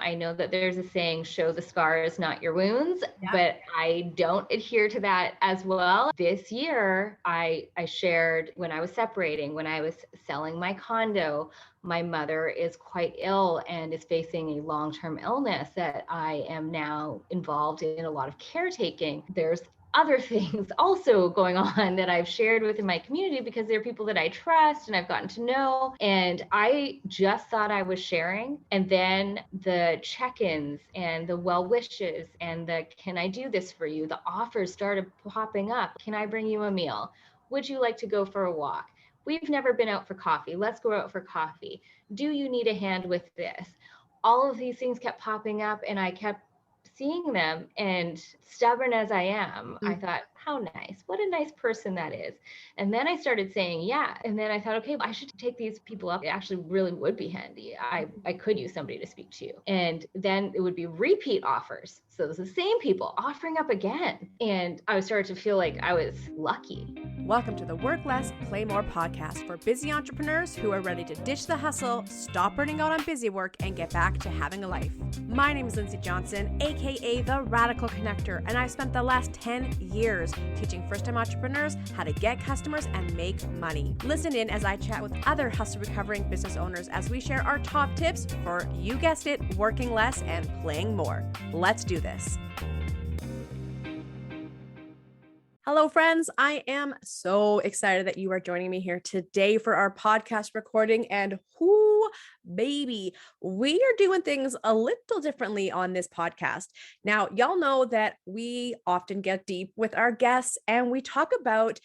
I know that there's a saying, show the scars, not your wounds, Yeah. but I don't adhere to that as well. This year, I shared when I was separating, when I was selling my condo, my mother is quite ill and is facing a long-term illness that I am now involved in a lot of caretaking. There's other things also going on that I've shared within my community because they're people that I trust and I've gotten to know. And I just thought I was sharing. And then the check-ins and the well wishes and the, can I do this for you? The offers started popping up. Can I bring you a meal? Would you like to go for a walk? We've never been out for coffee. Let's go out for coffee. Do you need a hand with this? All of these things kept popping up and I kept seeing them, and stubborn as I am, I thought, how nice, what a nice person that is. And then I started saying, yeah. And then I thought, okay, I should take these people up. It actually really would be handy. I could use somebody to speak to. And then it would be repeat offers. So it was the same people offering up again. And I started to feel like I was lucky. Welcome to the Work Less, Play More podcast for busy entrepreneurs who are ready to ditch the hustle, stop burning out on busy work, and get back to having a life. My name is Lindsay Johnson, aka The Radical Connector, and I've spent the last 10 years teaching first-time entrepreneurs how to get customers and make money. Listen in as I chat with other hustle-recovering business owners as we share our top tips for, you guessed it, working less and playing more. Let's do this. Hello, friends. I am so excited that you are joining me here today for our podcast recording. And whoo, baby, we are doing things a little differently on this podcast. Now, y'all know that we often get deep with our guests and we talk about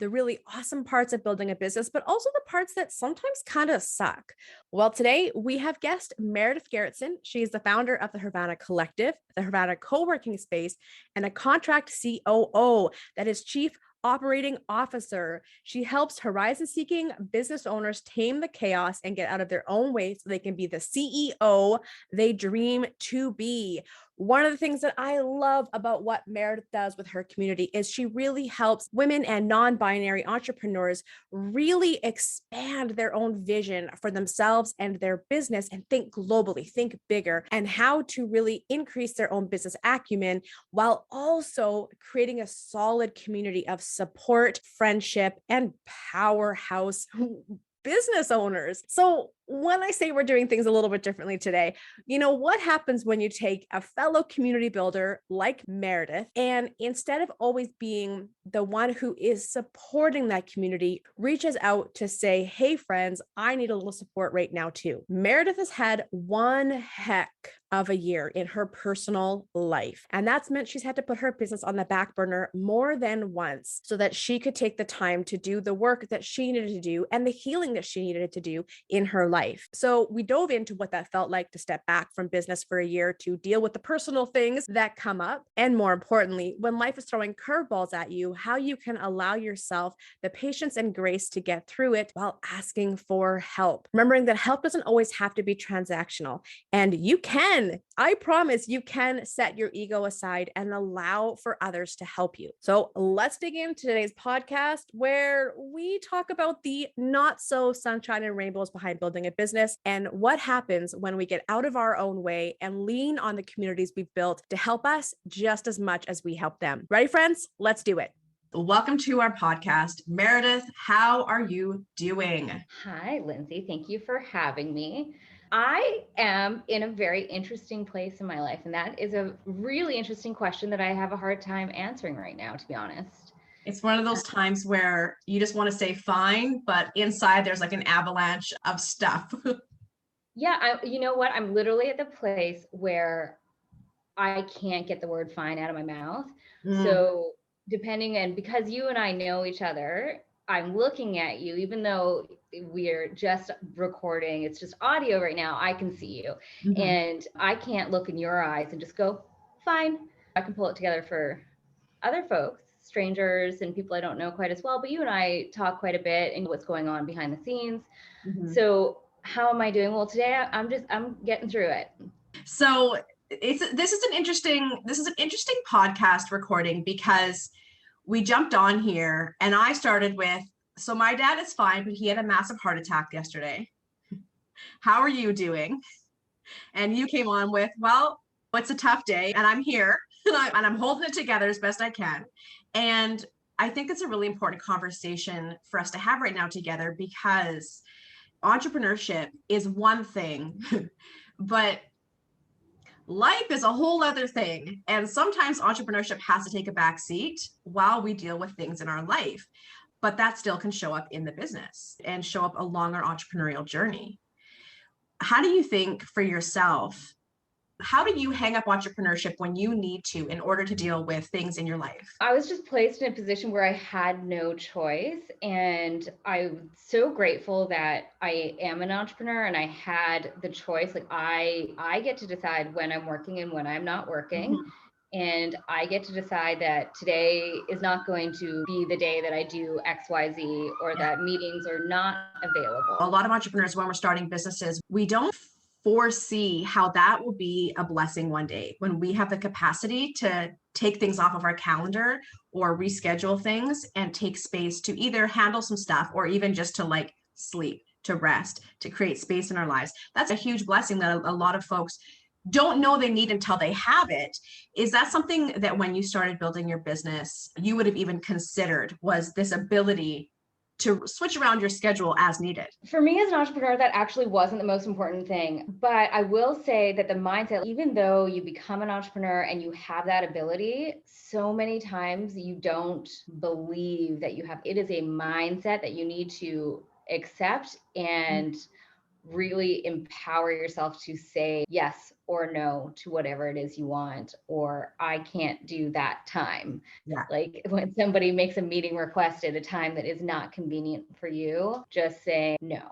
the really awesome parts of building a business, but also the parts that sometimes kind of suck. Well, today we have guest Meredith Garritsen. She's the founder of the Hervana Collective, the Hervana co-working space, and a contract COO that is Chief Operating Officer. She helps horizon-seeking business owners tame the chaos and get out of their own way so they can be the CEO they dream to be. One of the things that I love about what Meredith does with her community is she really helps women and non-binary entrepreneurs really expand their own vision for themselves and their business and think globally, think bigger, and how to really increase their own business acumen while also creating a solid community of support, friendship, and powerhouse business owners. So when I say we're doing things a little bit differently today, you know, what happens when you take a fellow community builder like Meredith and instead of always being the one who is supporting that community, reaches out to say, hey, friends, I need a little support right now too. Meredith has had one heck of a year in her personal life. And that's meant she's had to put her business on the back burner more than once so that she could take the time to do the work that she needed to do and the healing that she needed to do in her life. So we dove into what that felt like to step back from business for a year to deal with the personal things that come up. And more importantly, when life is throwing curveballs at you, how you can allow yourself the patience and grace to get through it while asking for help. Remembering that help doesn't always have to be transactional. And you can, I promise you can set your ego aside and allow for others to help you. So let's dig into today's podcast where we talk about the not so sunshine and rainbows behind building a business and what happens when we get out of our own way and lean on the communities we've built to help us just as much as we help them. Ready, friends? Let's do it. Welcome to our podcast. Meredith, how are you doing? Hi, Lindsay. Thank you for having me. I am in a very interesting place in my life, and that is a really interesting question that I have a hard time answering right now, to be honest. It's one of those times where you just want to say fine, but inside there's like an avalanche of stuff. Yeah, you know what? I'm literally at the place where I can't get the word fine out of my mouth. So depending, and because you and I know each other, I'm looking at you, even though we're just recording, it's just audio right now, I can see you. And I can't look in your eyes and just go, fine. I can pull it together for other folks, strangers and people I don't know quite as well, but you and I talk quite a bit and what's going on behind the scenes. So how am I doing? Well, today I'm getting through it. So this is an interesting podcast recording because we jumped on here and I started with, so my dad is fine, but he had a massive heart attack yesterday. How are you doing? And you came on with, well, it's a tough day and I'm here and I'm holding it together as best I can. And I think it's a really important conversation for us to have right now together, because entrepreneurship is one thing, but life is a whole other thing. And sometimes entrepreneurship has to take a back seat while we deal with things in our life, but that still can show up in the business and show up along our entrepreneurial journey. How do you think for yourself, how do you hang up entrepreneurship when you need to in order to deal with things in your life? I was just placed in a position where I had no choice. And I'm so grateful that I am an entrepreneur and I had the choice. Like I get to decide when I'm working and when I'm not working. Mm-hmm. And I get to decide that today is not going to be the day that I do XYZ, or that meetings are not available. A lot of entrepreneurs, when we're starting businesses, we don't foresee how that will be a blessing one day when we have the capacity to take things off of our calendar or reschedule things and take space to either handle some stuff or even just to like sleep, to rest, to create space in our lives. That's a huge blessing that a lot of folks don't know they need until they have it. Is that something that when you started building your business, you would have even considered, was this ability to switch around your schedule as needed? For me as an entrepreneur, that actually wasn't the most important thing. But I will say that the mindset, even though you become an entrepreneur and you have that ability, so many times you don't believe that you have. It is a mindset that you need to accept and really empower yourself to say yes or no to whatever it is you want, or I can't do that time. Yeah. Like when somebody makes a meeting request at a time that is not convenient for you, just say no.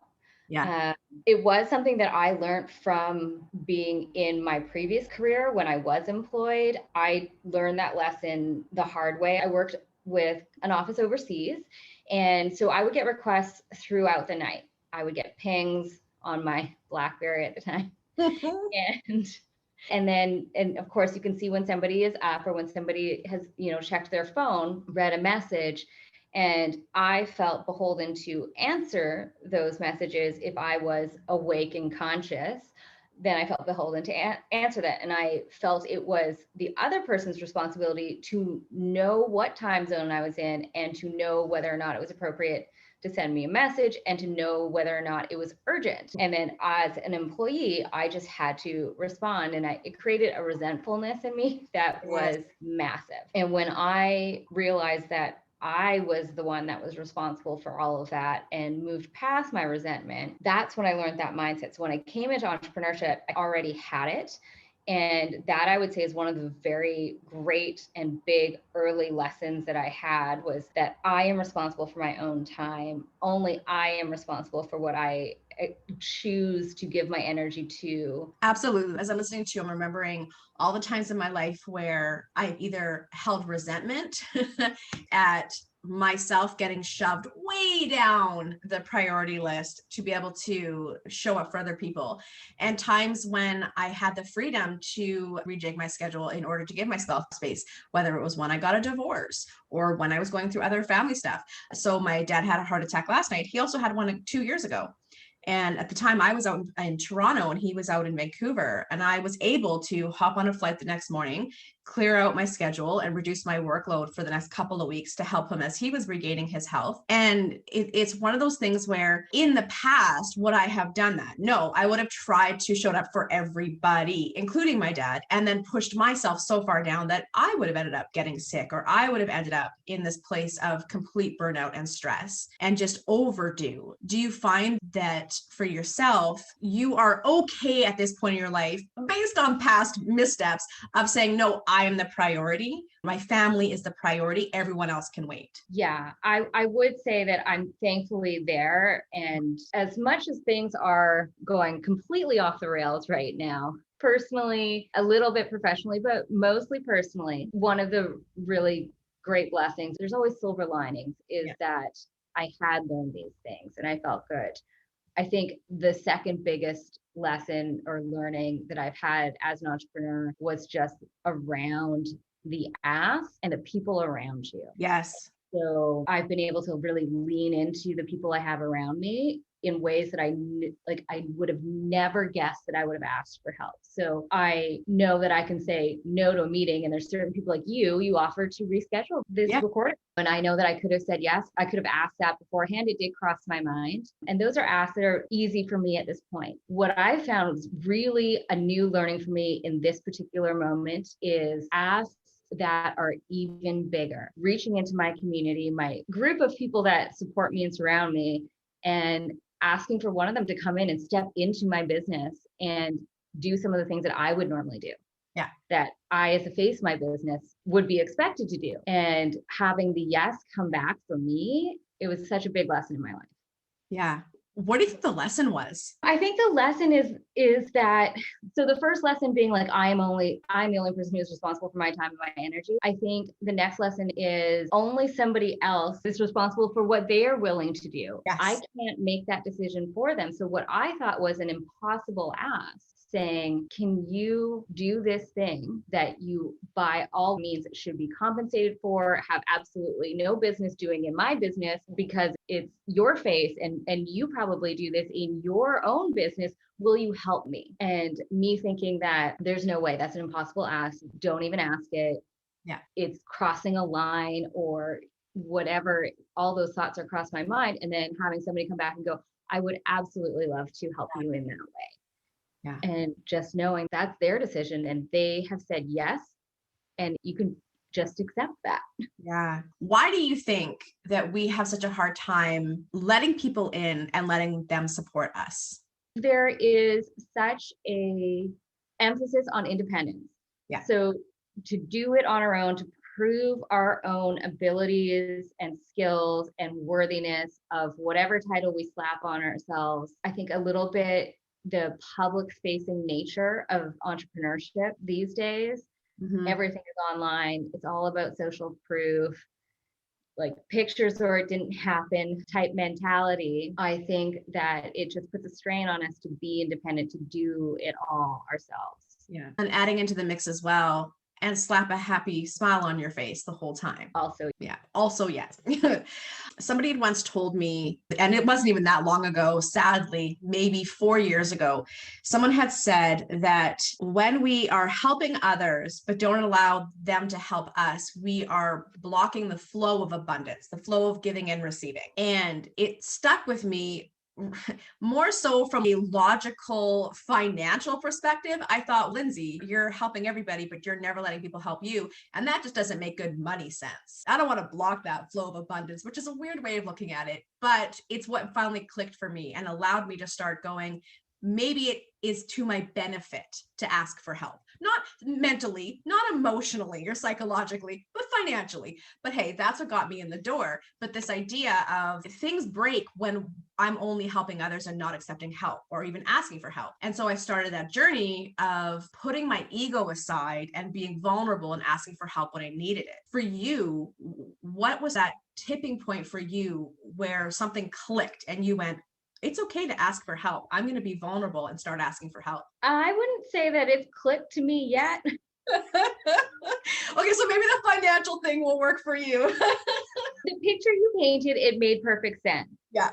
Yeah. It was something that I learned from being in my previous career when I was employed. I learned that lesson the hard way. I worked with an office overseas, and so I would get requests throughout the night. I would get pings on my BlackBerry at the time. And of course you can see when somebody is up or when somebody has, checked their phone, read a message, and I felt beholden to answer those messages. If I was awake and conscious, then I felt beholden to answer that. And I felt it was the other person's responsibility to know what time zone I was in and to know whether or not it was appropriate to send me a message and to know whether or not it was urgent. And then as an employee, I just had to respond. And it created a resentfulness in me that was massive. And when I realized that I was the one that was responsible for all of that and moved past my resentment, that's when I learned that mindset. So when I came into entrepreneurship, I already had it. And that, I would say, is one of the very great and big early lessons that I had, was that I am responsible for my own time. Only I am responsible for what I choose to give my energy to. Absolutely. As I'm listening to you, I'm remembering all the times in my life where I've either held resentment at myself getting shoved way down the priority list to be able to show up for other people, and times when I had the freedom to rejig my schedule in order to give myself space, whether it was when I got a divorce or when I was going through other family stuff. So my dad had a heart attack last night. He also had one 2 years ago. And at the time I was out in Toronto and he was out in Vancouver, and I was able to hop on a flight the next morning, clear out my schedule and reduce my workload for the next couple of weeks to help him as he was regaining his health. And it's one of those things where in the past, would I have done that? No, I would have tried to show up for everybody, including my dad, and then pushed myself so far down that I would have ended up getting sick, or I would have ended up in this place of complete burnout and stress and just overdue. Do you find that for yourself, you are okay at this point in your life, based on past missteps, of saying, no, I am the priority. My family is the priority. Everyone else can wait. Yeah, I would say that I'm thankfully there. And as much as things are going completely off the rails right now, personally, a little bit professionally, but mostly personally, one of the really great blessings, there's always silver linings, is that I had learned these things and I felt good. I think the second biggest lesson or learning that I've had as an entrepreneur was just around the ask and the people around you. Yes. So I've been able to really lean into the people I have around me in ways that I would have never guessed that I would have asked for help. So I know that I can say no to a meeting, and there's certain people like you offered to reschedule this recording. And I know that I could have said yes. I could have asked that beforehand. It did cross my mind. And those are asks that are easy for me at this point. What I found was really a new learning for me in this particular moment is asks that are even bigger, reaching into my community, my group of people that support me and surround me, and asking for one of them to come in and step into my business and do some of the things that I would normally do. Yeah. That I, as a face of my business, would be expected to do. And having the yes come back for me, it was such a big lesson in my life. Yeah. What do you think the lesson was? I think the lesson is that, so the first lesson being like, I'm the only person who's responsible for my time and my energy. I think the next lesson is only somebody else is responsible for what they are willing to do. Yes. I can't make that decision for them. So what I thought was an impossible ask, saying, can you do this thing that you by all means should be compensated for, have absolutely no business doing in my business because it's your face and you probably do this in your own business. Will you help me? And me thinking that there's no way, that's an impossible ask. Don't even ask it. Yeah. It's crossing a line or whatever. All those thoughts are across my mind. And then having somebody come back and go, I would absolutely love to help you in that way. Yeah. And just knowing that's their decision and they have said yes, and you can just accept that. Yeah. Why do you think that we have such a hard time letting people in and letting them support us? There is such a emphasis on independence. Yeah. So to do it on our own, to prove our own abilities and skills and worthiness of whatever title we slap on ourselves, I think a little bit the public facing nature of entrepreneurship these days. Mm-hmm. Everything is online. It's all about social proof, like pictures or it didn't happen type mentality. I think that it just puts a strain on us to be independent, to do it all ourselves. Yeah. And adding into the mix as well, and slap a happy smile on your face the whole time. Also, yeah. Also, yes. Somebody had once told me, and it wasn't even that long ago, sadly, maybe 4 years ago, someone had said that when we are helping others, but don't allow them to help us, we are blocking the flow of abundance, the flow of giving and receiving. And it stuck with me more so from a logical financial perspective. I thought, Lindsay, you're helping everybody, but you're never letting people help you. And that just doesn't make good money sense. I don't want to block that flow of abundance, which is a weird way of looking at it, but it's what finally clicked for me and allowed me to start going, maybe it is to my benefit to ask for help, not mentally, not emotionally or psychologically, but financially. But hey, that's what got me in the door. But this idea of things break when I'm only helping others and not accepting help or even asking for help. And so I started that journey of putting my ego aside and being vulnerable and asking for help when I needed it. For you, what was that tipping point for you where something clicked and you went, it's okay to ask for help. I'm going to be vulnerable and start asking for help? I wouldn't say that it's clicked to me yet. Okay, so maybe the financial thing will work for you. The picture you painted, it made perfect sense. Yeah.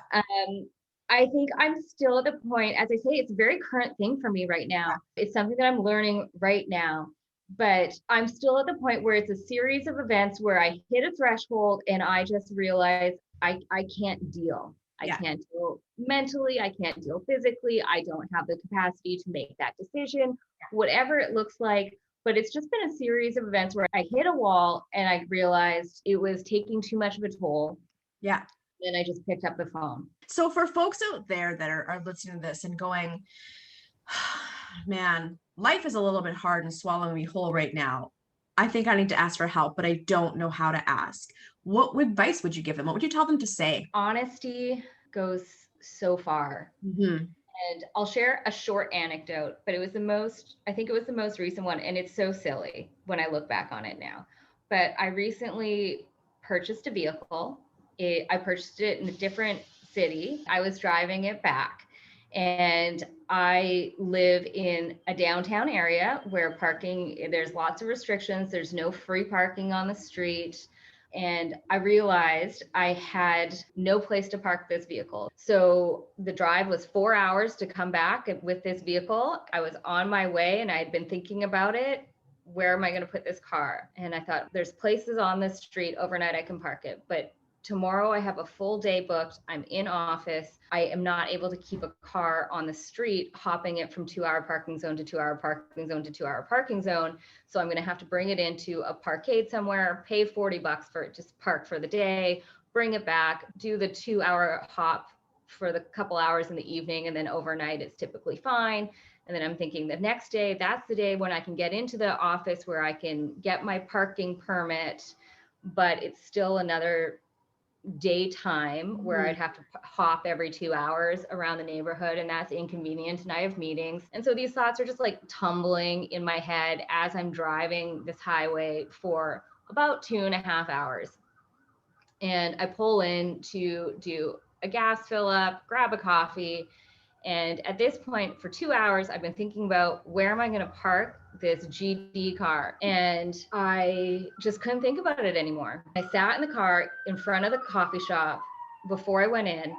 I think I'm still at the point, as I say, it's a very current thing for me right now. Yeah. It's something that I'm learning right now, but I'm still at the point where it's a series of events where I hit a threshold and I just realize I can't deal. I can't deal mentally. I can't deal physically. I don't have the capacity to make that decision, whatever it looks like. But it's just been a series of events where I hit a wall and I realized it was taking too much of a toll. Yeah. Then I just picked up the phone. So for folks out there that are listening to this and going, man, life is a little bit hard and swallowing me whole right now. I think I need to ask for help, but I don't know how to ask. What advice would you give them? What would you tell them to say? Honesty goes so far. Mm-hmm. And I'll share a short anecdote, but I think it was the most recent one. And it's so silly when I look back on it now. But I recently purchased a vehicle. I purchased it in a different city. I was driving it back. And I live in a downtown area where parking, there's lots of restrictions. There's no free parking on the street. And I realized I had no place to park this vehicle. So the drive was 4 hours to come back with this vehicle. I was on my way and I had been thinking about it. Where am I going to put this car? And I thought, there's places on this street overnight I can park it, but tomorrow I have a full day booked. I'm in office. I am not able to keep a car on the street, hopping it from 2-hour parking zone to 2-hour parking zone to 2-hour parking zone. So I'm going to have to bring it into a parkade somewhere, pay $40 for it, just park for the day, bring it back, do the 2-hour hop for the couple hours in the evening. And then overnight, it's typically fine. And then I'm thinking the next day, that's the day when I can get into the office where I can get my parking permit, but it's still another daytime where I'd have to hop every 2 hours around the neighborhood, and that's inconvenient, and I have meetings. And so these thoughts are just like tumbling in my head as I'm driving this highway for about 2.5 hours. And I pull in to do a gas fill up, grab a coffee. And at this point, for 2 hours, I've been thinking about where am I going to park this GD car? And I just couldn't think about it anymore. I sat in the car in front of the coffee shop before I went in,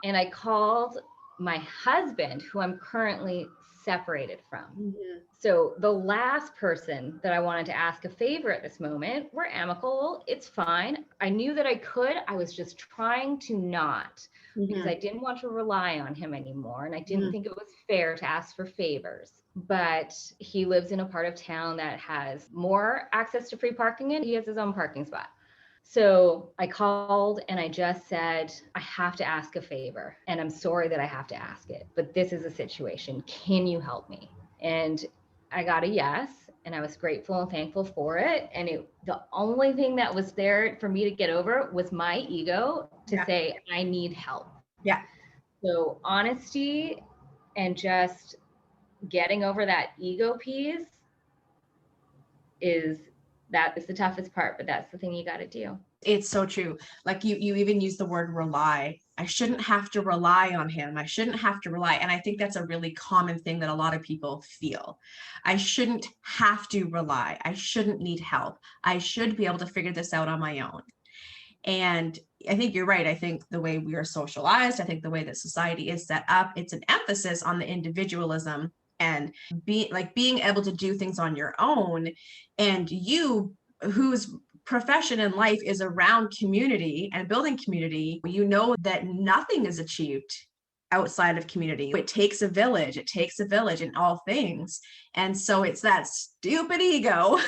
and I called my husband, who I'm currently separated from. Mm-hmm. So the last person that I wanted to ask a favor at this moment, we're amicable, it's fine. I knew that I could, I was just trying to not, because I didn't want to rely on him anymore. And I didn't think it was fair to ask for favors. But he lives in a part of town that has more access to free parking, and he has his own parking spot. So I called and I just said, I have to ask a favor, and I'm sorry that I have to ask it, but this is a situation. Can you help me? And I got a yes, and I was grateful and thankful for it. And the only thing that was there for me to get over was my ego to say, I need help. Yeah. So honesty and just getting over that ego piece is the toughest part, but that's the thing you got to do. It's so true. Like you even use the word rely. I shouldn't have to rely on him. I shouldn't have to rely. And I think that's a really common thing that a lot of people feel. I shouldn't have to rely. I shouldn't need help. I should be able to figure this out on my own. And I think you're right. I think the way we are socialized, I think the way that society is set up, it's an emphasis on the individualism and being able to do things on your own. And you, whose profession in life is around community and building community, you know that nothing is achieved outside of community. It takes a village in all things. And so it's that stupid ego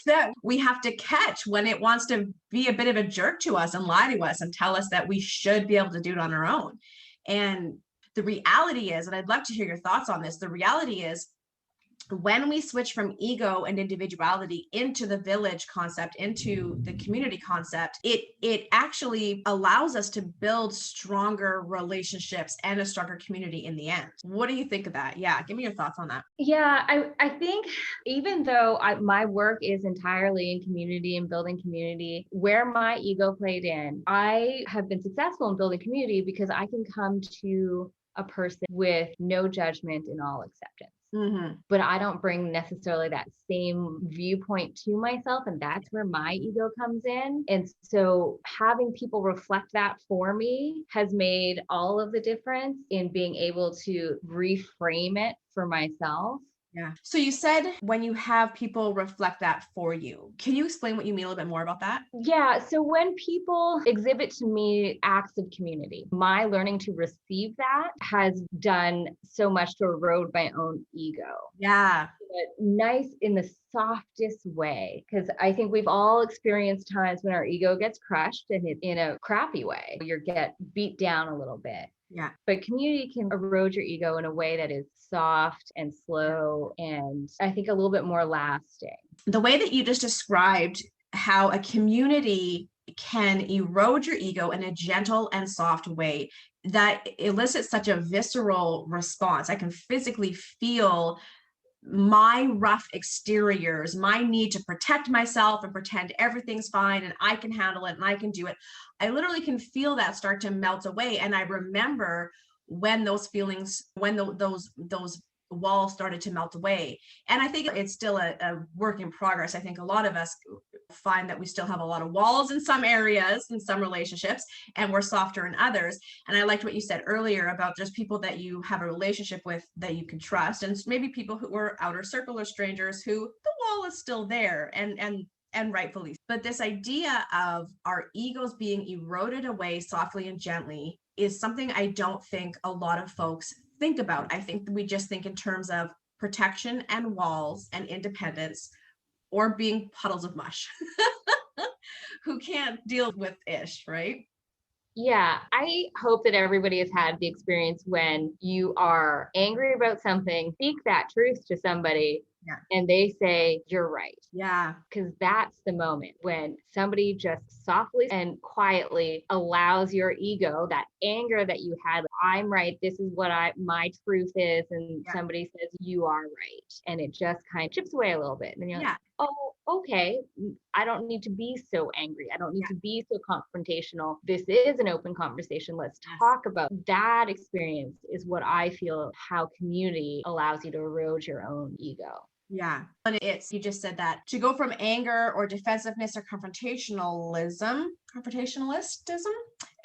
that we have to catch when it wants to be a bit of a jerk to us and lie to us and tell us that we should be able to do it on our own. And the reality is, and I'd love to hear your thoughts on this, the reality is, when we switch from ego and individuality into the village concept, into the community concept, it actually allows us to build stronger relationships and a stronger community in the end. What do you think of that? Yeah, give me your thoughts on that. Yeah, I think even though my work is entirely in community and building community, where my ego played in, I have been successful in building community because I can come to a person with no judgment and all acceptance. Mm-hmm. But I don't bring necessarily that same viewpoint to myself. And that's where my ego comes in. And so having people reflect that for me has made all of the difference in being able to reframe it for myself. Yeah. So you said when you have people reflect that for you, can you explain what you mean a little bit more about that? Yeah. So when people exhibit to me acts of community, my learning to receive that has done so much to erode my own ego. Yeah. But nice in the softest way, because I think we've all experienced times when our ego gets crushed and in a crappy way. You get beat down a little bit. Yeah. But community can erode your ego in a way that is soft and slow and I think a little bit more lasting. The way that you just described how a community can erode your ego in a gentle and soft way, that elicits such a visceral response. I can physically feel my rough exteriors, my need to protect myself and pretend everything's fine and I can handle it and I can do it. I literally can feel that start to melt away. And I remember when those feelings, when those walls started to melt away. And I think it's still a work in progress. I think a lot of us find that we still have a lot of walls in some areas, in some relationships, and we're softer in others. And I liked what you said earlier about just people that you have a relationship with that you can trust, and maybe people who are outer circle or strangers who the wall is still there, and rightfully. But this idea of our egos being eroded away softly and gently is something I don't think a lot of folks think about. I think we just think in terms of protection and walls and independence, or being puddles of mush who can't deal with ish, right? Yeah, I hope that everybody has had the experience when you are angry about something, speak that truth to somebody, and they say, you're right. Yeah. Because that's the moment when somebody just softly and quietly allows your ego, that anger that you had, I'm right, this is what my truth is, and somebody says, you are right. And it just kind of chips away a little bit. And you're like, oh, okay, I don't need to be so angry. I don't need to be so confrontational. This is an open conversation. Let's talk about that. Experience is what I feel how community allows you to erode your own ego. Yeah. And you just said that to go from anger or defensiveness or confrontationalism,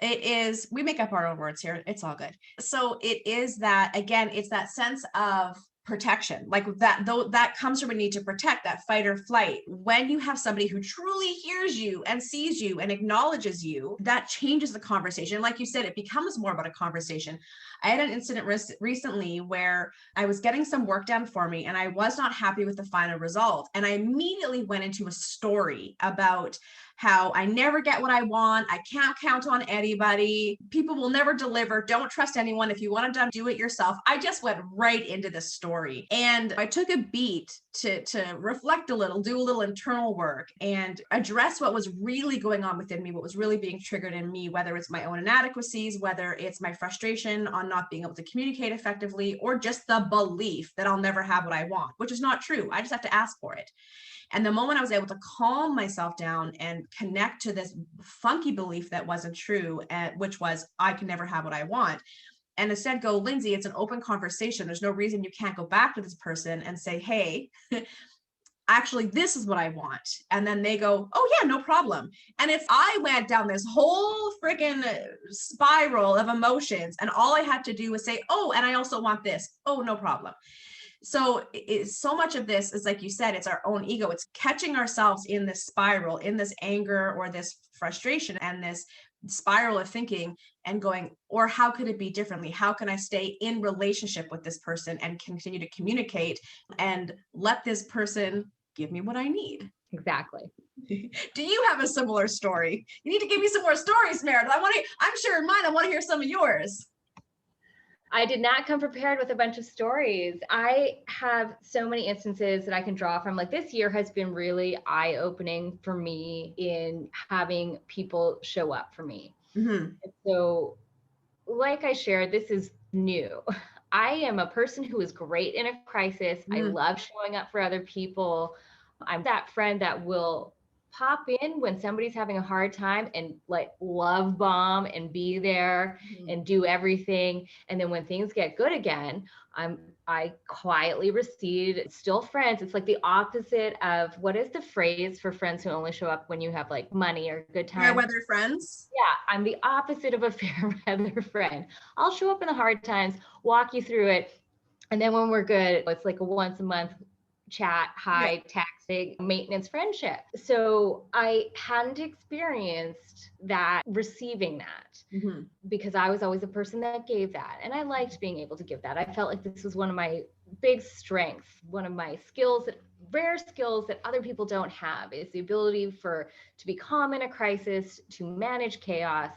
it is, we make up our own words here. It's all good. So it is that, again, it's that sense of protection, like that, though that comes from a need to protect, that fight or flight. When you have somebody who truly hears you and sees you and acknowledges you, that changes the conversation. Like you said, it becomes more about a conversation. I had an incident recently where I was getting some work done for me and I was not happy with the final result. And I immediately went into a story about how I never get what I want. I can't count on anybody. People will never deliver. Don't trust anyone. If you want to do it yourself. I just went right into the story. And I took a beat to reflect a little, do a little internal work and address what was really going on within me, what was really being triggered in me, whether it's my own inadequacies, whether it's my frustration on not being able to communicate effectively, or just the belief that I'll never have what I want, which is not true. I just have to ask for it. And the moment I was able to calm myself down and connect to this funky belief that wasn't true, which was I can never have what I want, and instead go, Lindsay, it's an open conversation. There's no reason you can't go back to this person and say, hey, actually, this is what I want. And then they go, oh yeah, no problem. And if I went down this whole freaking spiral of emotions and all I had to do was say, oh, and I also want this, oh, no problem. So so much of this is, like you said, it's our own ego. It's catching ourselves in this spiral, in this anger or this frustration and this spiral of thinking and going, or how could it be differently? How can I stay in relationship with this person and continue to communicate and let this person give me what I need? Exactly. Do you have a similar story? You need to give me some more stories, Meredith. I'm sure in mine, I want to hear some of yours. I did not come prepared with a bunch of stories. I have so many instances that I can draw from. Like, this year has been really eye-opening for me in having people show up for me. Mm-hmm. So like I shared, this is new. I am a person who is great in a crisis. I love showing up for other people. I'm that friend that will pop in when somebody's having a hard time and like love bomb and be there and do everything. And then when things get good again, I quietly recede, still friends. It's like the opposite of, what is the phrase for friends who only show up when you have like money or good times? Fair weather friends. Yeah, I'm the opposite of a fair weather friend. I'll show up in the hard times, walk you through it. And then when we're good, it's like a once a month chat, hi, texting, maintenance friendship. So I hadn't experienced that, receiving that, because I was always a person that gave that. And I liked being able to give that. I felt like this was one of my big strengths, one of my skills, rare skills that other people don't have, is the ability to be calm in a crisis, to manage chaos,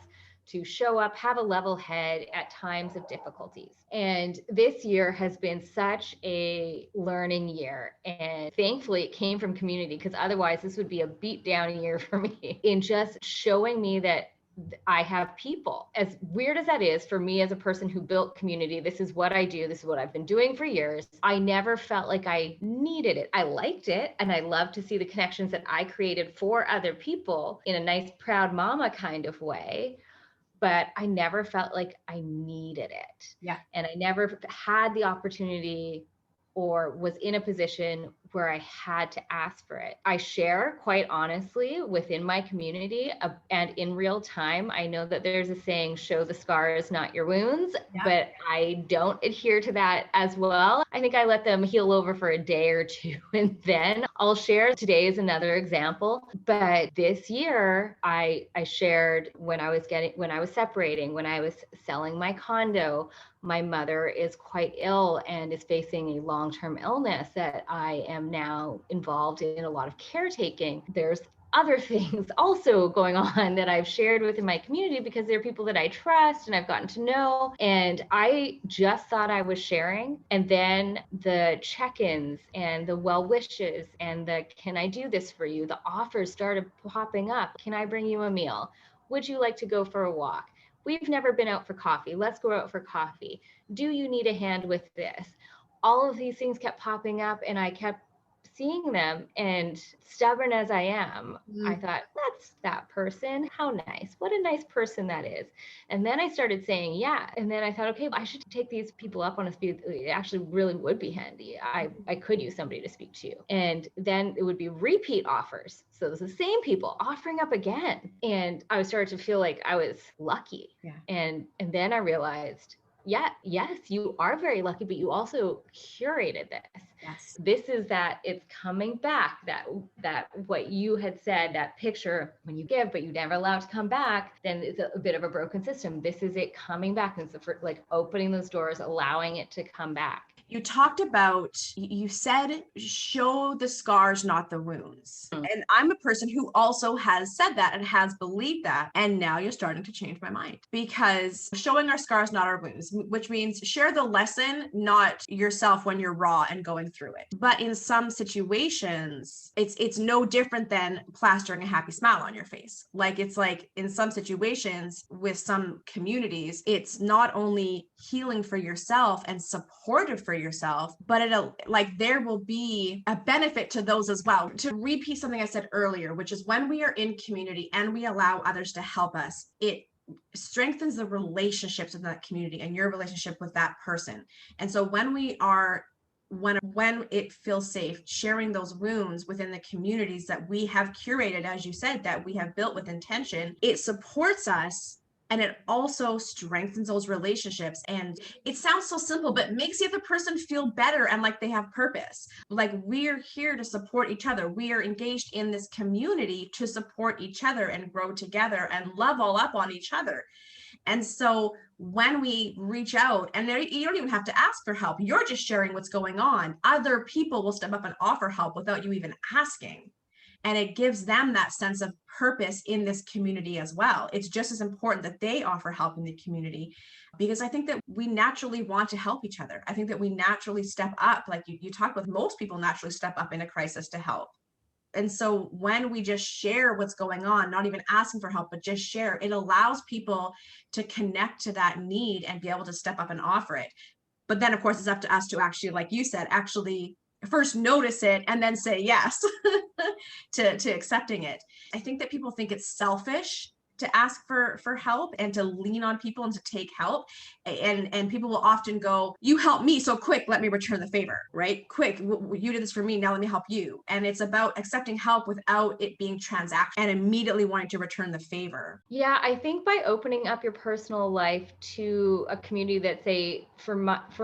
to show up, have a level head at times of difficulties. And this year has been such a learning year. And thankfully it came from community, because otherwise this would be a beat down year for me, in just showing me that I have people. As weird as that is for me as a person who built community, this is what I do. This is what I've been doing for years. I never felt like I needed it. I liked it. And I love to see the connections that I created for other people in a nice, proud mama kind of way. But I never felt like I needed it. Yeah. And I never had the opportunity or was in a position where I had to ask for it. I share quite honestly within my community and in real time. I know that there's a saying, show the scars, not your wounds, but I don't adhere to that as well. I think I let them heal over for a day or two and then I'll share. Today is another example, but this year I shared when I was separating, when I was selling my condo. My mother is quite ill and is facing a long-term illness that I am now involved in a lot of caretaking. There's other things also going on that I've shared within my community because they're people that I trust and I've gotten to know. And I just thought I was sharing. And then the check-ins and the well wishes and the, can I do this for you? The offers started popping up. Can I bring you a meal? Would you like to go for a walk? We've never been out for coffee. Let's go out for coffee. Do you need a hand with this? All of these things kept popping up and I kept seeing them, and stubborn as I am, I thought, that's that person. How nice. What a nice person that is. And then I started saying, yeah. And then I thought, okay, I should take these people up on a speed. It actually really would be handy. I could use somebody to speak to. And then it would be repeat offers. So it was the same people offering up again. And I was starting to feel like I was lucky. Yeah. And then I realized, yes, you are very lucky, but you also curated this. Yes. This is that it's coming back, that what you had said, that picture when you give, but you never allow it to come back, then it's a bit of a broken system. This is it coming back. And so for like opening those doors, allowing it to come back. You talked about, you said, show the scars, not the wounds. And I'm a person who also has said that and has believed that. And now you're starting to change my mind, because showing our scars, not our wounds, which means share the lesson, not yourself when you're raw and going through it. But in some situations, it's no different than plastering a happy smile on your face. Like, it's like in some situations with some communities, it's not only healing for yourself and supportive for yourself, but there will be a benefit to those as well. To repeat something I said earlier, which is when we are in community and we allow others to help us, it strengthens the relationships in that community and your relationship with that person. And so when it feels safe, sharing those wounds within the communities that we have curated, as you said, that we have built with intention, it supports us. And it also strengthens those relationships. And it sounds so simple, but makes the other person feel better and like they have purpose. Like, we're here to support each other. We are engaged in this community to support each other and grow together and love all up on each other. And so when we reach out, and you don't even have to ask for help, you're just sharing what's going on. Other people will step up and offer help without you even asking. And it gives them that sense of purpose in this community as well. It's just as important that they offer help in the community, because I think that we naturally want to help each other. I think that we naturally step up, like you talked with, most people naturally step up in a crisis to help. And so when we just share what's going on, not even asking for help, but just share, it allows people to connect to that need and be able to step up and offer it. But then, of course, it's up to us to actually, like you said, actually first notice it and then say yes to accepting it. I think that people think it's selfish to ask for help and to lean on people and to take help. And people will often go, you helped me, so quick, let me return the favor, right? Quick, you did this for me, now let me help you. And it's about accepting help without it being transactional and immediately wanting to return the favor. Yeah, I think by opening up your personal life to a community that, say, for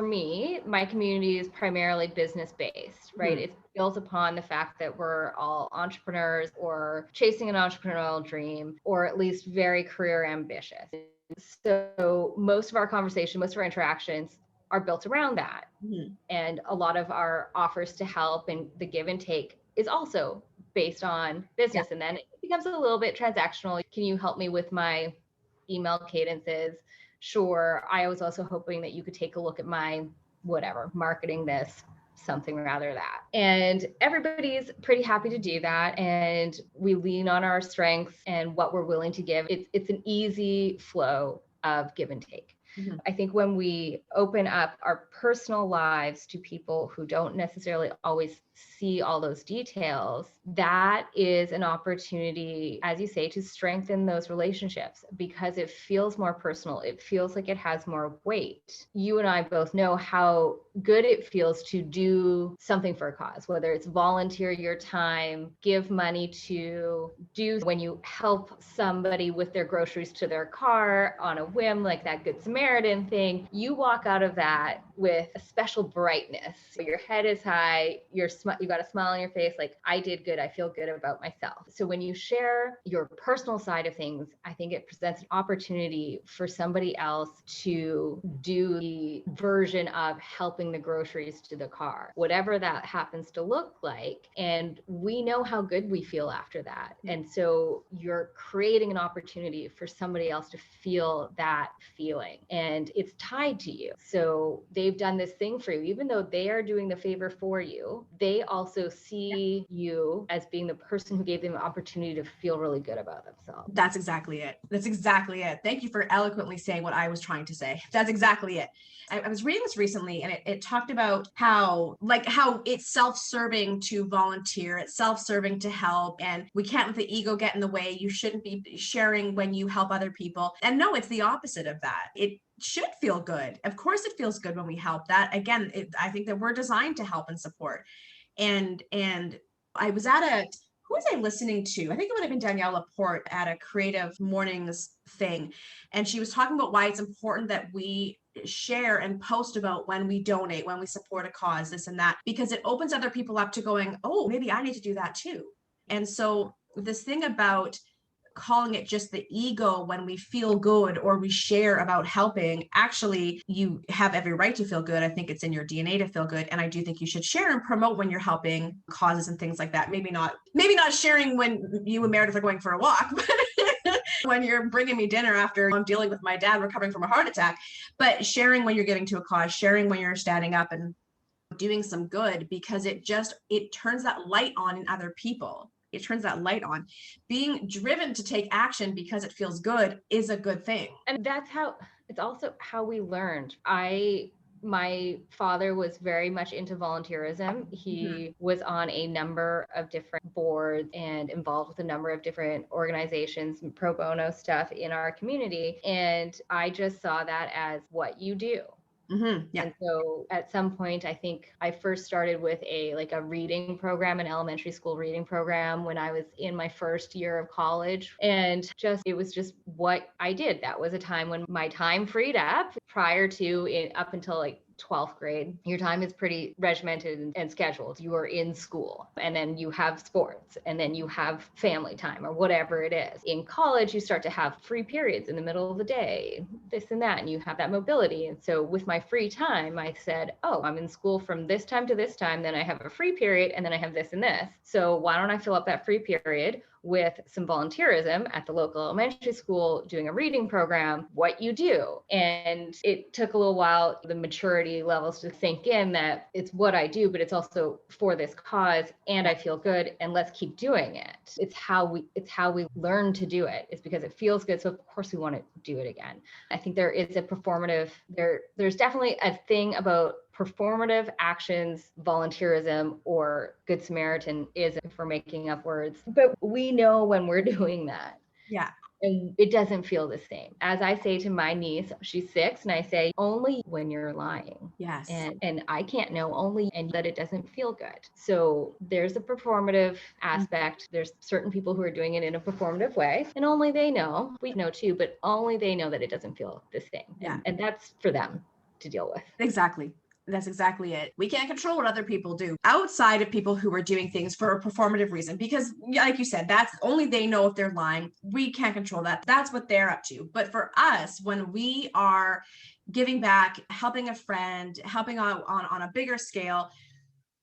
me, my community is primarily business-based, right? It's built upon the fact that we're all entrepreneurs or chasing an entrepreneurial dream, or at least very career ambitious. So most of our conversation, most of our interactions are built around that. And a lot of our offers to help and the give and take is also based on business. And then it becomes a little bit transactional. Can you help me with my email cadences? Sure. I was also hoping that you could take a look at my whatever, marketing this, something rather that. And everybody's pretty happy to do that. And we lean on our strengths and what we're willing to give. It's an easy flow of give and take. I think when we open up our personal lives to people who don't necessarily always see all those details, that is an opportunity, as you say, to strengthen those relationships because it feels more personal. It feels like it has more weight. You and I both know how good it feels to do something for a cause, whether it's volunteer your time, give money to do when you help somebody with their groceries to their car on a whim, like that Good Samaritan thing. You walk out of that with a special brightness. Your head is high, you got a smile on your face, like, I did good, I feel good about myself. So when you share your personal side of things, I think it presents an opportunity for somebody else to do the version of helping the groceries to the car, whatever that happens to look like. And we know how good we feel after that. And so you're creating an opportunity for somebody else to feel that feeling, and it's tied to you. So they've done this thing for you, even though they are doing the favor for you, they also see you as being the person who gave them the opportunity to feel really good about themselves. That's exactly it. That's exactly it. Thank you for eloquently saying what I was trying to say. That's exactly it. I was reading this recently, and it talked about how it's self-serving to volunteer, it's self-serving to help, and we can't let the ego get in the way. You shouldn't be sharing when you help other people. And no, it's the opposite of that. It should feel good. Of course it feels good when we help. That again, I think that we're designed to help and support. And I was at who was I listening to? I think it would have been Danielle Laporte at a Creative Mornings thing. And she was talking about why it's important that we share and post about when we donate, when we support a cause, this and that, because it opens other people up to going, oh, maybe I need to do that too. And so this thing about calling it just the ego when we feel good or we share about helping, actually, you have every right to feel good. I think it's in your DNA to feel good. And I do think you should share and promote when you're helping causes and things like that. Maybe not sharing when you and Meredith are going for a walk, but when you're bringing me dinner after I'm dealing with my dad recovering from a heart attack, but sharing when you're getting to a cause, sharing when you're standing up and doing some good, because it turns that light on in other people. It turns that light on. Being driven to take action because it feels good is a good thing. And it's also how we learned. My father was very much into volunteerism. He was on a number of different boards and involved with a number of different organizations and pro bono stuff in our community. And I just saw that as what you do. Yeah. And so at some point, I think I first started with a reading program, an elementary school reading program when I was in my first year of college. And it was just what I did. That was a time when my time freed up up until 12th grade. Your time is pretty regimented and scheduled. You are in school, and then you have sports, and then you have family time or whatever it is. In college, you start to have free periods in the middle of the day, this and that, and you have that mobility. And so with my free time, I said, oh, I'm in school from this time to this time, then I have a free period, and then I have this and this. So why don't I fill up that free period with some volunteerism at the local elementary school, doing a reading program, what you do. And it took a little while, the maturity levels to sink in that it's what I do, but it's also for this cause, and I feel good, and let's keep doing it. It's how we learn to do it. It's because it feels good. So of course we want to do it again. I think there is there's definitely a thing about performative actions, volunteerism, or Good Samaritan is, if we're making up words, but we know when we're doing that. Yeah. And it doesn't feel the same. As I say to my niece, she's 6, and I say, only when you're lying. Yes. And I can't know only and that it doesn't feel good. So there's a performative aspect. There's certain people who are doing it in a performative way, and only they know. We know too, but only they know that it doesn't feel the same. Yeah. And that's for them to deal with. Exactly. That's exactly it. We can't control what other people do outside of people who are doing things for a performative reason, because like you said, that's only they know if they're lying. We can't control that. That's what they're up to. But for us, when we are giving back, helping a friend, helping on a bigger scale,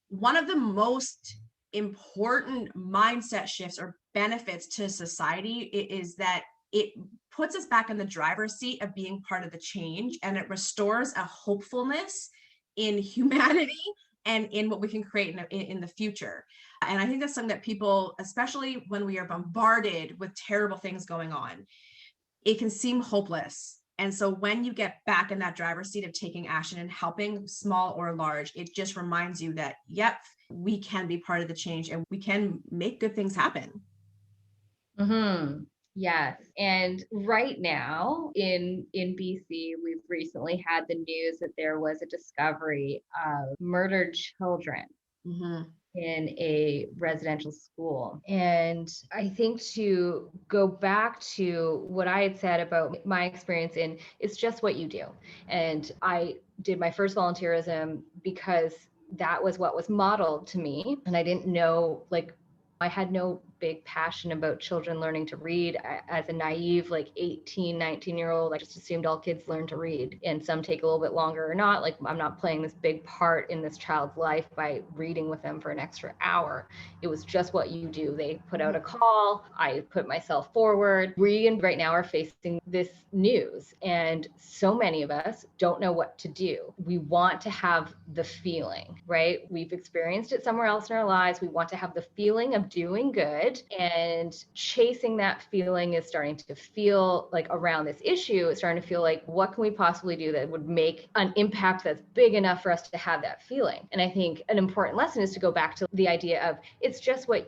one of the most important mindset shifts or benefits to society is that it puts us back in the driver's seat of being part of the change, and it restores a hopefulness in humanity and in what we can create in the future. And I think that's something that people, especially when we are bombarded with terrible things going on, it can seem hopeless. And so when you get back in that driver's seat of taking action and helping, small or large, it just reminds you that, yep, we can be part of the change and we can make good things happen. Mm-hmm. Yes. And right now in BC, we've recently had the news that there was a discovery of murdered children in a residential school. And I think to go back to what I had said about my experience in It's Just What You Do. And I did my first volunteerism because that was what was modeled to me. And I didn't know, I had no big passion about children learning to read. As a naive, 18, 19-year-old, I just assumed all kids learn to read, and some take a little bit longer or not. I'm not playing this big part in this child's life by reading with them for an extra hour. It was just what you do. They put out a call. I put myself forward. We right now are facing this news, and so many of us don't know what to do. We want to have the feeling, right? We've experienced it somewhere else in our lives. We want to have the feeling of doing good, and chasing that feeling is starting to feel like, around this issue, it's starting to feel like, what can we possibly do that would make an impact that's big enough for us to have that feeling? And I think an important lesson is to go back to the idea of it's just what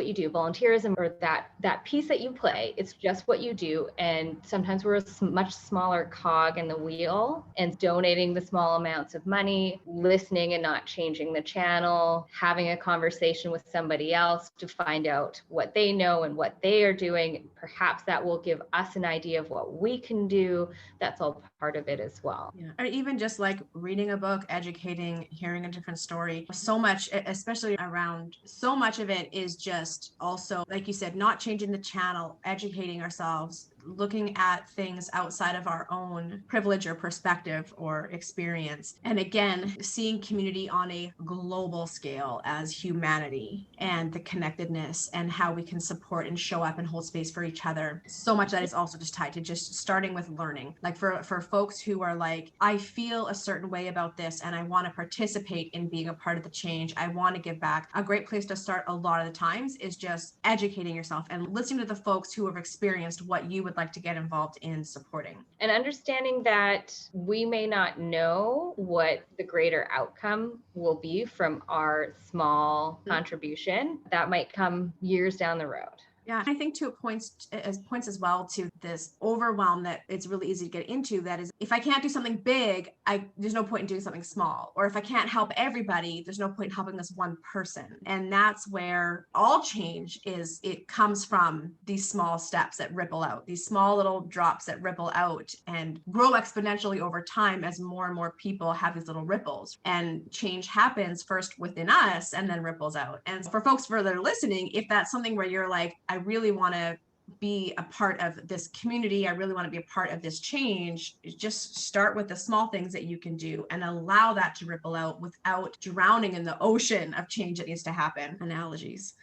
you do. Volunteerism, or that piece that you play, it's just what you do. And sometimes we're a much smaller cog in the wheel, and donating the small amounts of money, listening and not changing the channel, having a conversation with somebody else to find out what they know and what they are doing. Perhaps that will give us an idea of what we can do. That's all part of it as well. Yeah. Or even just reading a book, educating, hearing a different story. So much, especially around, so much of it is just also, like you said, not changing the channel, educating ourselves, looking at things outside of our own privilege or perspective or experience. And again, seeing community on a global scale as humanity and the connectedness and how we can support and show up and hold space for each other. So much that is also just tied to just starting with learning. For folks who are I feel a certain way about this and I want to participate in being a part of the change, I want to give back. A great place to start a lot of the times is just educating yourself and listening to the folks who have experienced what you would like to get involved in supporting. And understanding that we may not know what the greater outcome will be from our small contribution. That might come years down the road. Yeah, I think points as well to this overwhelm that it's really easy to get into. That is, if I can't do something big, there's no point in doing something small. Or if I can't help everybody, there's no point in helping this one person. And that's where all change it comes from these small steps that ripple out, these small little drops that ripple out and grow exponentially over time as more and more people have these little ripples. And change happens first within us and then ripples out. And for folks further listening, if that's something where you're I really want to be a part of this community, I really want to be a part of this change, just start with the small things that you can do and allow that to ripple out without drowning in the ocean of change that needs to happen. Analogies.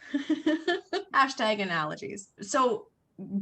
Hashtag analogies. So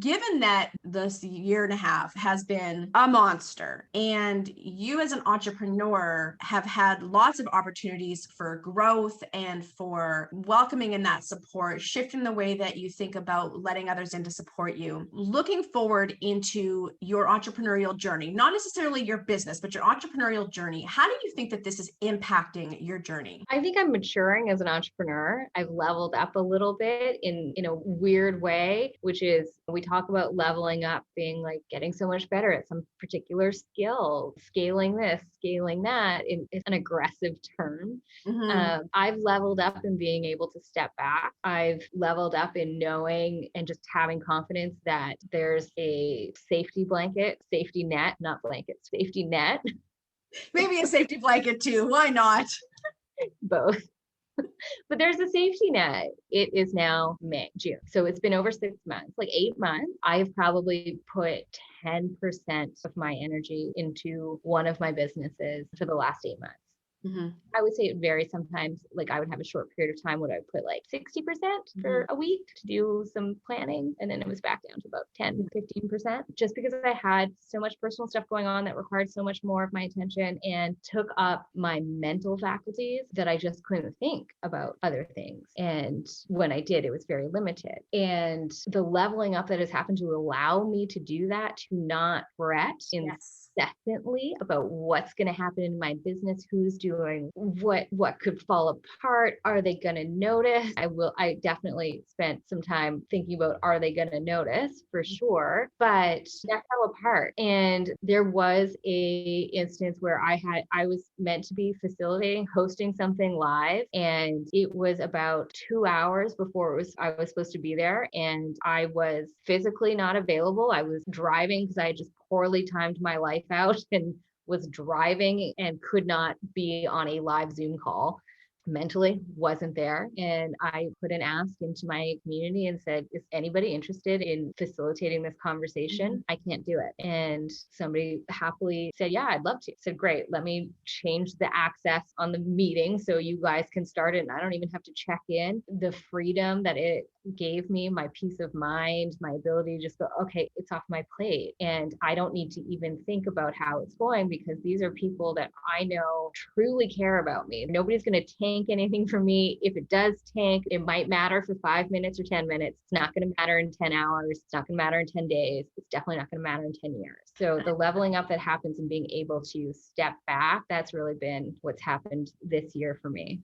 given that this year and a half has been a monster, and you as an entrepreneur have had lots of opportunities for growth and for welcoming in that support, shifting the way that you think about letting others in to support you, looking forward into your entrepreneurial journey, not necessarily your business, but your entrepreneurial journey, how do you think that this is impacting your journey? I think I'm maturing as an entrepreneur. I've leveled up a little bit in a weird way, which is, we talk about leveling up being getting so much better at some particular skill, scaling this, scaling that. It's an aggressive term. I've leveled up in being able to step back. I've leveled up in knowing and just having confidence that there's a safety net. Maybe a safety blanket too. Why not? Both. But there's a safety net. It is now June. So it's been over 6 months, 8 months. I've probably put 10% of my energy into one of my businesses for the last 8 months. I would say it varies sometimes. I would have a short period of time when I would put 60% for a week to do some planning. And then it was back down to about 10, 15%, just because I had so much personal stuff going on that required so much more of my attention and took up my mental faculties that I just couldn't think about other things. And when I did, it was very limited. And the leveling up that has happened to allow me to do that, to not fret in incessantly about what's going to happen in my business, who's doing what could fall apart. Are they going to notice? I definitely spent some time thinking about, are they going to notice, for sure, but that fell apart. And there was a instance where I was meant to be hosting something live, and it was about 2 hours before I was supposed to be there, and I was physically not available. I was driving because I had just poorly timed my life out and was driving and could not be on a live Zoom call. Mentally wasn't there. And I put an ask into my community and said, is anybody interested in facilitating this conversation? I can't do it. And somebody happily said, yeah, I'd love to. I said, great, let me change the access on the meeting so you guys can start it. And I don't even have to check in. The freedom that it gave me, my peace of mind, my ability to just go, okay, it's off my plate. And I don't need to even think about how it's going, because these are people that I know truly care about me. Nobody's going to tank anything from me. If it does tank, it might matter for 5 minutes or 10 minutes. It's not going to matter in 10 hours. It's not going to matter in 10 days. It's definitely not going to matter in 10 years. So the leveling up that happens and being able to step back, that's really been what's happened this year for me.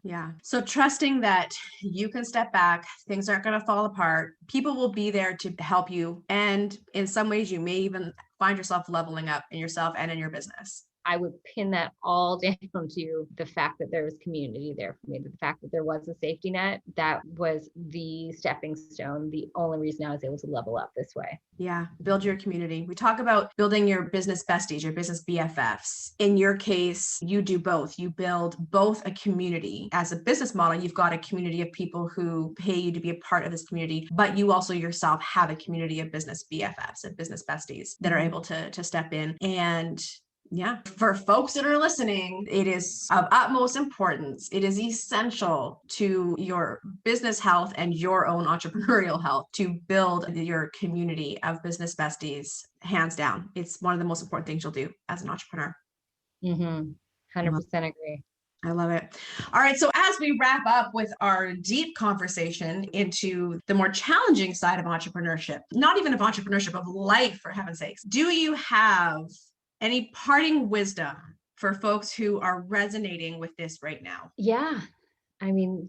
Yeah. So trusting that you can step back, things aren't going to fall apart. People will be there to help you. And in some ways, you may even find yourself leveling up in yourself and in your business. I would pin that all down to the fact that there was community there for me, the fact that there was a safety net. That was the stepping stone, the only reason I was able to level up this way. Yeah. Build your community. We talk about building your business besties, your business BFFs. In your case, you do both. You build both a community. As a business model, you've got a community of people who pay you to be a part of this community, but you also yourself have a community of business BFFs, of business besties that are able to step in. And yeah, for folks that are listening, it is of utmost importance. It is essential to your business health and your own entrepreneurial health to build your community of business besties. Hands down. It's one of the most important things you'll do as an entrepreneur. 100% agree. I love it. All right. So as we wrap up with our deep conversation into the more challenging side of entrepreneurship, not even of entrepreneurship, of life, for heaven's sakes, do you have any parting wisdom for folks who are resonating with this right now? Yeah. I mean,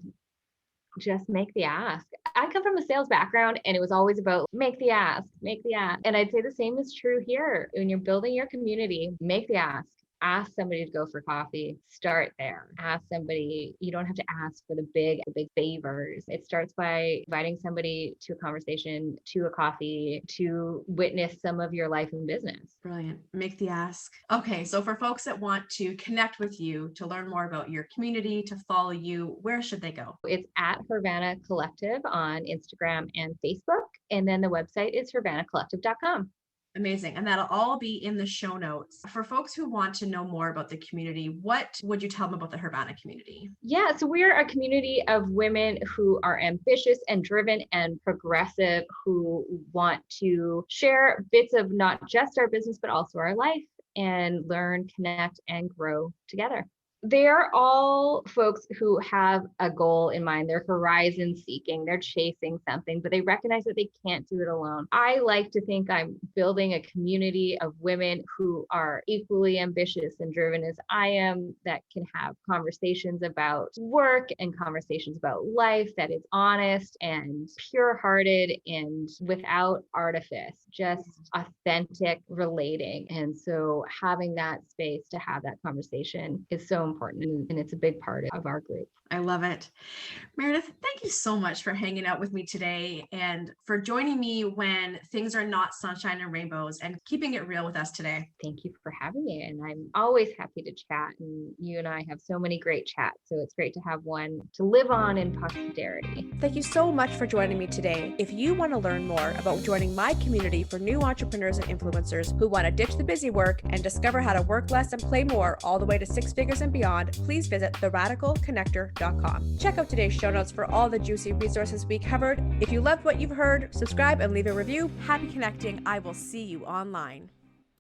just make the ask. I come from a sales background, and it was always about make the ask. And I'd say the same is true here. When you're building your community, make the ask. Ask somebody to go for coffee. Start there. Ask somebody. You don't have to ask for the big favors. It starts by inviting somebody to a conversation, to a coffee, to witness some of your life and business. Brilliant. Make the ask. Okay. So for folks that want to connect with you, to learn more about your community, to follow you, where should they go? It's at Hervana Collective on Instagram and Facebook. And then the website is hervanacollective.com. Amazing. And that'll all be in the show notes. For folks who want to know more about the community, what would you tell them about the Hervana community? Yeah, so we're a community of women who are ambitious and driven and progressive, who want to share bits of not just our business, but also our life, and learn, connect, and grow together. They're all folks who have a goal in mind. They're horizon seeking, they're chasing something, but they recognize that they can't do it alone. I like to think I'm building a community of women who are equally ambitious and driven as I am, that can have conversations about work and conversations about life that is honest and pure-hearted and without artifice, just authentic relating. And so having that space to have that conversation is so important, and it's a big part of our group. I love it. Meredith, thank you so much for hanging out with me today and for joining me when things are not sunshine and rainbows, and keeping it real with us today. Thank you for having me. And I'm always happy to chat. And you and I have so many great chats. So it's great to have one to live on in posterity. Thank you so much for joining me today. If you want to learn more about joining my community for new entrepreneurs and influencers who want to ditch the busy work and discover how to work less and play more all the way to 6 figures and beyond, please visit theradicalconnector.com. Check out today's show notes for all the juicy resources we covered. If you loved what you've heard, subscribe and leave a review. Happy connecting. I will see you online.